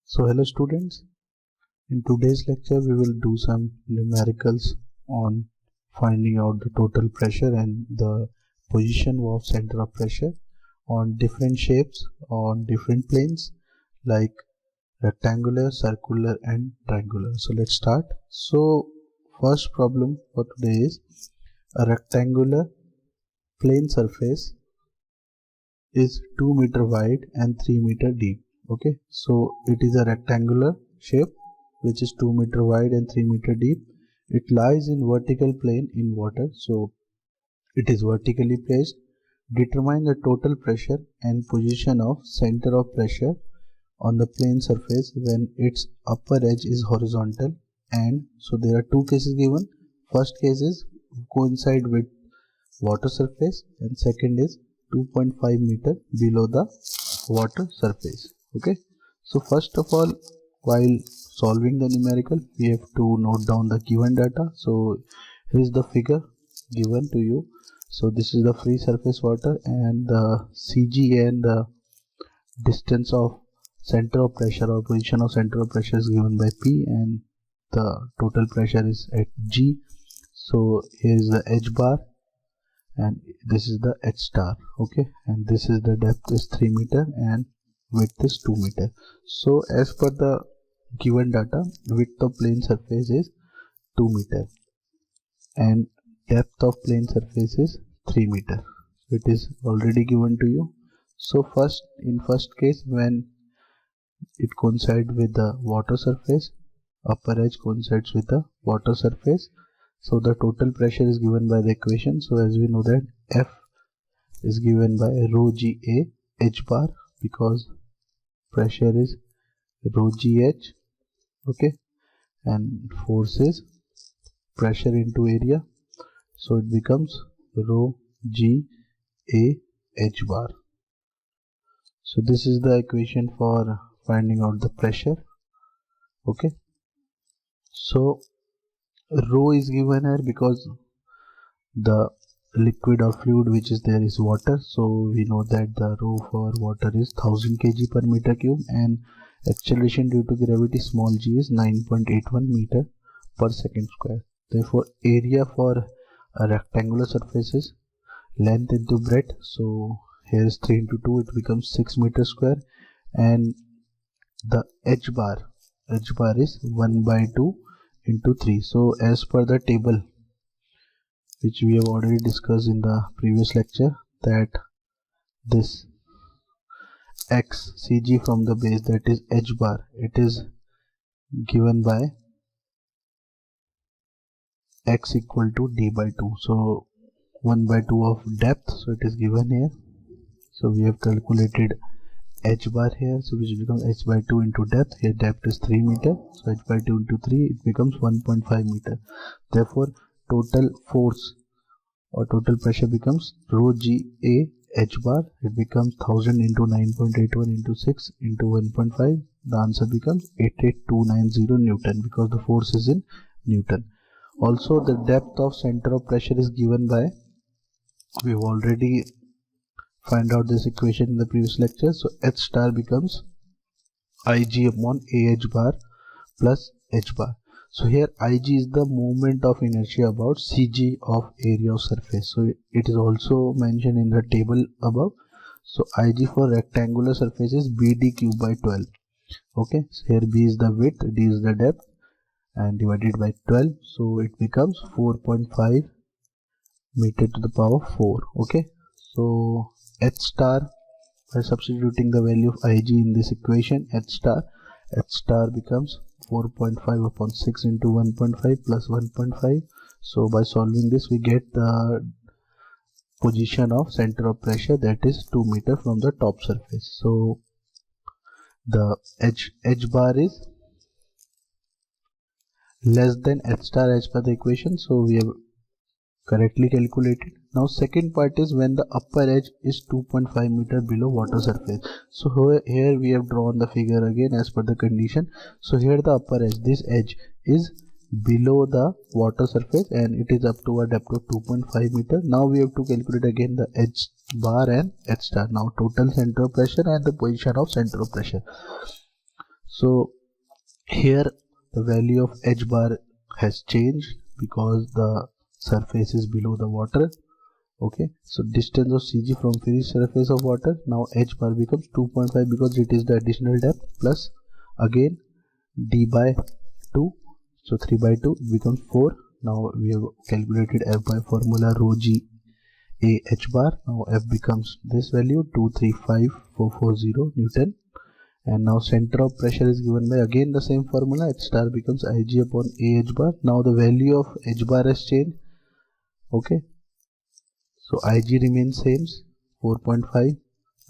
So hello students, in today's lecture we will do some numericals on finding out the total pressure and the position of center of pressure on different shapes on different planes like rectangular, circular and triangular. So let's start. So first problem for today is a rectangular plane surface is 2 meter wide and 3 meter deep. Okay, so it is a rectangular shape which is 2 meter wide and 3 meter deep. It lies in vertical plane in water, so it is vertically placed. Determine the total pressure and position of center of pressure on the plane surface when its upper edge is horizontal. And so there are two cases given. First case is coincide with water surface and second is 2.5 meter below the water surface. Okay, so first of all, while solving the numerical we have to note down the given data. So here is the figure given to you. So this is the free surface water and the CG and the distance of center of pressure or position of center of pressure is given by P and the total pressure is at G. So here is the H bar and this is the H star. Okay, and this is the depth is 3 meter and width is 2 meter. So as per the given data, width of plane surface is 2 meter and depth of plane surface is 3 meter. It is already given to you. So in first case, when it coincides with the water surface, upper edge coincides with the water surface, so the total pressure is given by the equation. So as we know that F is given by rho G A H bar because pressure is rho G H. Okay, and force is pressure into area, so it becomes rho G A H bar. So this is the equation for finding out the pressure. Okay, so rho is given here because the liquid or fluid which is there is water, so we know that the rho for water is 1000 kg per meter cube and acceleration due to gravity small g is 9.81 meter per second square. Therefore area for a rectangular surface is length into breadth, so here is 3 into 2, it becomes 6 meter square, and the H bar is 1 by 2 into 3. So as per the table which we have already discussed in the previous lecture, that this x CG from the base, that is H bar, it is given by x equal to d by 2. So 1 by 2 of depth, so it is given here. So we have calculated H bar here, so which becomes H by 2 into depth. Here depth is 3 meter, so H by 2 into 3, it becomes 1.5 meter. Therefore total force or total pressure becomes rho G A H bar. It becomes 1000 into 9.81 into 6 into 1.5. The answer becomes 88290 Newton because the force is in Newton. Also the depth of center of pressure is given by, we've already find out this equation in the previous lecture. So H star becomes Ig upon AH bar plus H bar. So here Ig is the moment of inertia about Cg of area of surface. So it is also mentioned in the table above. So Ig for rectangular surface is BD cube by 12. Okay, so here B is the width, D is the depth and divided by 12. So it becomes 4.5 meter to the power 4. Okay, so H star, by substituting the value of Ig in this equation, H star becomes 4.5 upon 6 into 1.5 plus 1.5. So by solving this we get the position of center of pressure, that is 2 meter from the top surface. So the H bar is less than H star as per the equation, so we have correctly calculated. Now second part is when the upper edge is 2.5 meter below water surface. So here we have drawn the figure again as per the condition. So here the upper edge, this edge is below the water surface and it is up to a depth of 2.5 meter. Now we have to calculate again the H bar and H star. Now total center of pressure and the position of center of pressure. So here the value of h bar has changed because the surface is below the water. Okay, so distance of CG from free surface of water, now h bar becomes 2.5 because it is the additional depth, plus again d by 2, so 3 by 2 becomes 4. Now we have calculated f by formula rho g a h bar. Now f becomes this value 235440 Newton. And now center of pressure is given by again the same formula, h star becomes Ig upon A h bar. Now the value of h bar has changed. Okay, so Ig remains same 4.5.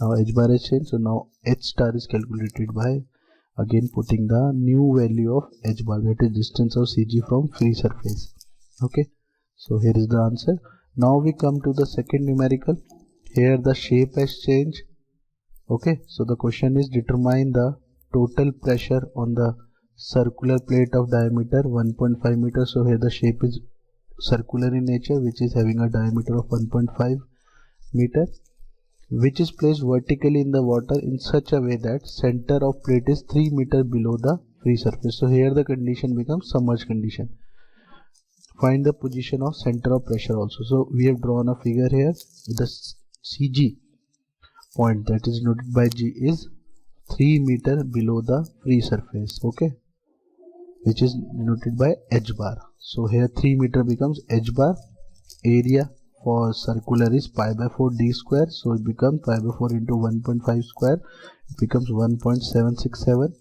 Now h bar has changed, so now h star is calculated by again putting the new value of h bar, that is distance of CG from free surface. Okay, so here is the answer. Now we come to the second numerical. Here the shape has changed. Okay, so the question is determine the total pressure on the circular plate of diameter 1.5 meter. So here the shape is circular in nature, which is having a diameter of 1.5 meter, which is placed vertically in the water in such a way that center of plate is 3 meter below the free surface. So here the condition becomes submerged condition. Find the position of center of pressure also. So we have drawn a figure here. The CG point that is denoted by G is 3 meter below the free surface. Okay, which is denoted by h bar. So here 3 meter becomes h bar. Area for circular is pi by 4 d square, so it becomes pi by 4 into 1.5 square, it becomes 1.767.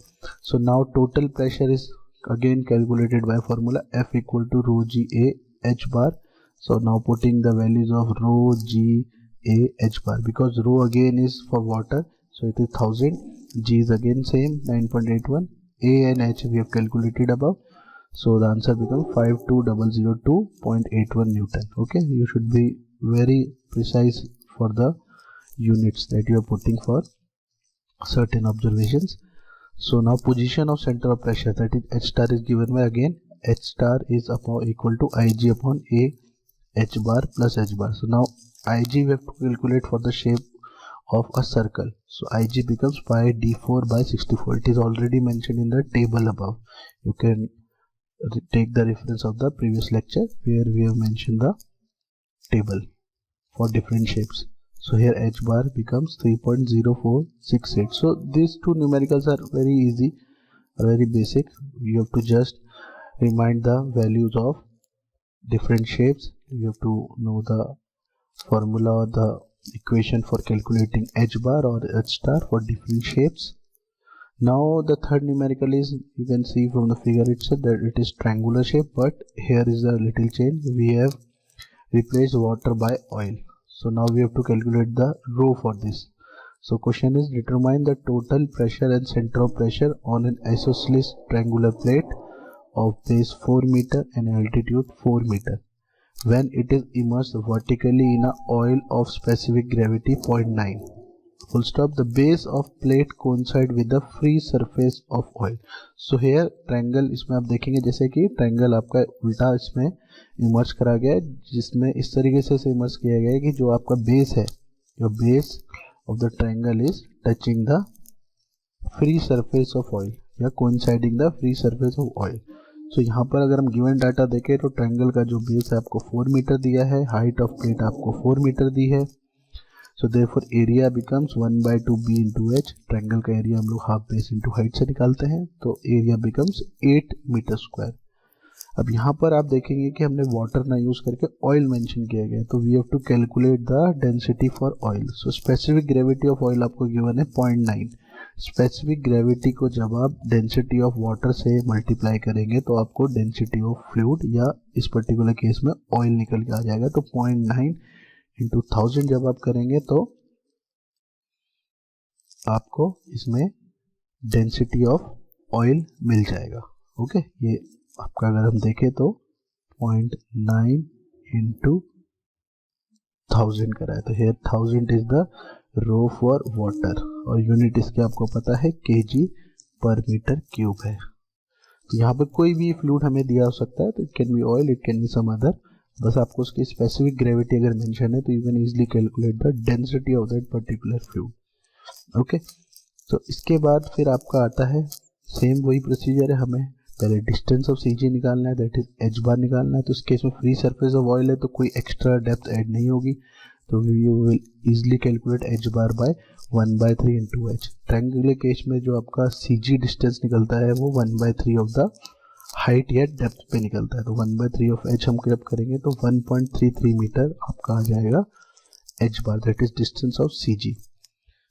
so now total pressure is again calculated by formula F equal to rho g a h bar. So now putting the values of rho g a h bar, because rho again is for water, so it is 1000, g is again same 9.81, a and h we have calculated above, so the answer becomes 52002.81 Newton. Okay, you should be very precise for the units that you are putting for certain observations. So now position of center of pressure, that is h star, is given by again h star is upon equal to Ig upon a h bar plus h bar. So now Ig we have to calculate for the shape of a circle, so Ig becomes pi d4 by 64. It is already mentioned in the table above. You can take the reference of the previous lecture where we have mentioned the table for different shapes. So here h bar becomes 3.0468. so these two numericals are very easy, very basic. You have to just remind the values of different shapes. You have to know the formula or the equation for calculating h bar or h star for different shapes. Now the third numerical is, you can see from the figure itself that it is triangular shape, but here is a little change. We have replaced water by oil. So now we have to calculate the rho for this. So question is determine the total pressure and center of pressure on an isosceles triangular plate of base 4 meter and altitude 4 meter when it is immersed vertically in a oil of specific gravity 0.9. Full stop. The base of plate coincide with the free surface of oil. So here triangle, इसमें आप देखेंगे जैसे कि triangle आपका उल्टा इसमें emerge करा गया है, जिसमें इस तरीके से इमर्ज किया गया है कि जो आपका बेस है, your base of the triangle is touching the free surface of oil या coinciding the free surface of oil. So यहाँ पर अगर हम गिवन डाटा देखें तो ट्रायंगल का जो बेस है आपको 4 मीटर दिया है, हाइट ऑफ प्लेट आपको 4 मीटर दी है. So therefore area becomes 1 by 2 b into h. Triangle का एरिया हम लोग हाफ बेस इंटू हाइट से निकालते हैं, तो एरिया becomes 8 मीटर स्क्वायर. अब यहाँ पर आप देखेंगे कि हमने वाटर ना यूज करके ऑयल मेंशन किया गया, तो we have to calculate the density for oil. So specific gravity of oil आपको गिवन है 0.9. स्पेसिफिक ग्रेविटी को जब आप डेंसिटी ऑफ वाटर से मल्टीप्लाई करेंगे तो आपको डेंसिटी ऑफ फ्लूइड या इस पर्टिकुलर केस में ऑयल निकल के आ जाएगा. तो 0.9 इंटू 1000 जब आप करेंगे तो आपको इसमें डेंसिटी ऑफ ऑयल मिल जाएगा. ओके, ये आपका अगर हम देखें तो 0.9 इंटू 1000 करा है, तो here 1000 is the rho for water और यूनिट इसके आपको पता है केजी पर मीटर क्यूब है. तो यहाँ पर कोई भी फ्लूइड हमें दिया हो सकता है, तो it can be oil, it can be some other. बस आपको उसकी स्पेसिफिक ग्रेविटी अगर मेंशन है तो you can easily calculate the density of that particular fluid. Okay, तो इसके बाद फिर आपका आता है सेम वही प्रोसीजर है, हमें पहले डिस्टेंस ऑफ सी जी निकालना है, दैट इज एच बार निकालना है। तो इस केस में फ्री सरफेस ऑफ ऑयल है तो कोई एक्स्ट्रा डेप्थ ऐड नहीं होगी, तो you will easily calculate h bar by 1/3 into h. Triangular case में जो आपका सी जी डिस्टेंस निकलता है वो 1/3 ऑफ द हाइट या डेप्थ पे निकलता है। तो 1/3 ऑफ एच हम जब करेंगे तो 1.33 मीटर आपका आ जाएगा h bar, that is distance of c g.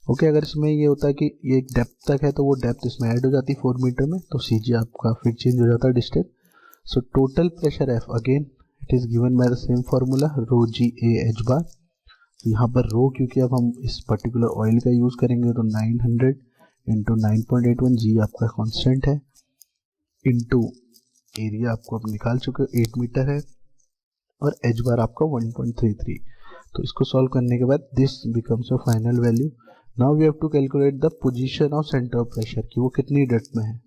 Okay, अगर इसमें ये होता है कि ये एक डेप्थ तक है तो वो डेप्थ इसमें ऐड हो जाती है 4 मीटर में, तो सी जी आपका फिर चेंज हो जाता है distance. So total pressure F again it is given by the same formula rho g A H bar. तो यहाँ पर रो क्योंकि अब हम इस पर्टिकुलर ऑयल का यूज करेंगे तो 900 इंटू 9.81 जी आपका कांस्टेंट है, इंटू एरिया आपको अब निकाल चुके हो 8 मीटर है, और एच बार आपका 1.33। तो इसको सॉल्व करने के बाद this becomes your final value. Now we have to calculate the position of centre of pressure कि वो कितनी डेप्थ में है।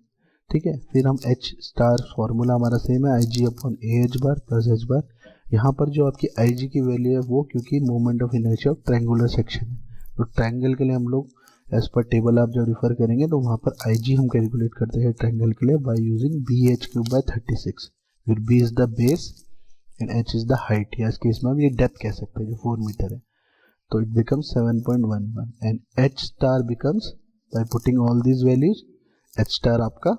ठीक है, फिर हम एच स्टार फॉर्मूला हमारा सेम है I G upon A H bar plus H bar. यहाँ पर जो आपकी आई जी की वैल्यू है वो क्योंकि moment of inertia of triangular section है, तो ट्रायंगल के लिए हम लोग एज पर टेबल आप जब रिफर करेंगे तो वहाँ पर आई जी हम कैलकुलेट करते हैं ट्रायंगल के लिए by using b h cube by 36, फिर b is the base and h is the height, या इस केस में हम ये डेप्थ कह सकते हैं जो 4 मीटर है। तो it becomes 7.11 and H star becomes, by putting all these values, H star आपका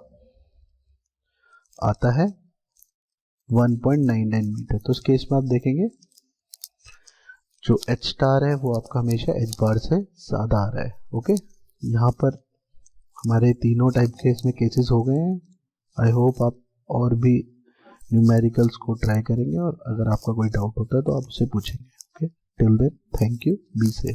आता है 1.99 मीटर। तो इस केस में आप देखेंगे जो H star है वो आपका हमेशा H bar से ज़्यादा आ रहा है। ओके, यहाँ पर हमारे तीनों टाइप के इसमें केसेस हो गए हैं। आई होप आप और भी न्यूमेरिकल्स को ट्राई करेंगे, और अगर आपका कोई डाउट होता है तो आप उससे पूछेंगे। Okay, till then thank you, be safe.